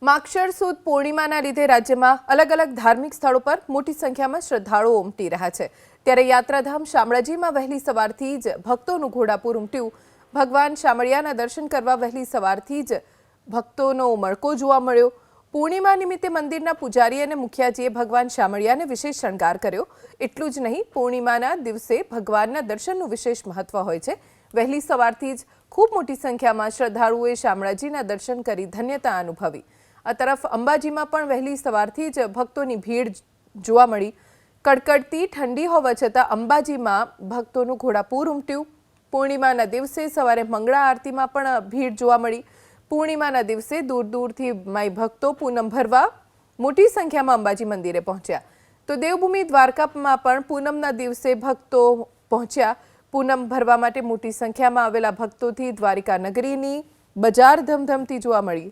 માગશર સુદ પૂર્ણિમાના લીધે રાજ્યમાં અલગ અલગ ધાર્મિક સ્થળો પર મોટી સંખ્યામાં શ્રદ્ધાળુઓ ઉમટી રહ્યા છે। ત્યારે યાત્રાધામ શામળાજીમાં વહેલી સવારથી જ ભક્તોનું ઘોડાપૂર ઉમટ્યું। ભગવાન શામળિયાના દર્શન કરવા વહેલી સવારથી જ ભક્તોનો ઉમળકો જોવા મળ્યો। પૂર્ણિમા નિમિત્તે મંદિરના પૂજારી અને મુખિયાજીએ ભગવાન શામળિયાને વિશેષ શણગાર કર્યો। એટલું જ નહીં, પૂર્ણિમાના દિવસે ભગવાનના દર્શનનું વિશેષ મહત્વ હોય છે। વહેલી સવારથી જ ખૂબ મોટી સંખ્યામાં શ્રદ્ધાળુઓએ શામળાજીના દર્શન કરી ધન્યતા અનુભવી। આ તરફ અંબાજીમાં પણ વહેલી સવારથી જ ભક્તોની ભીડ જોવા મળી। કડકડતી ઠંડી હોવા છતાં અંબાજીમાં ભક્તોનું ઘોડાપૂર ઉમટ્યું। પૂર્ણિમાના દિવસે સવારે મંગળા આરતીમાં પણ ભીડ જોવા મળી। પૂર્ણિમાના દિવસે દૂર દૂરથી માઈ ભક્તો પૂનમ ભરવા મોટી સંખ્યામાં અંબાજી મંદિરે પહોંચ્યા। તો દેવભૂમિ દ્વારકામાં પણ પૂનમના દિવસે ભક્તો પહોંચ્યા। પૂનમ ભરવા માટે મોટી સંખ્યામાં આવેલા ભક્તોથી દ્વારિકા નગરીની બજાર ધમધમતી જોવા મળી।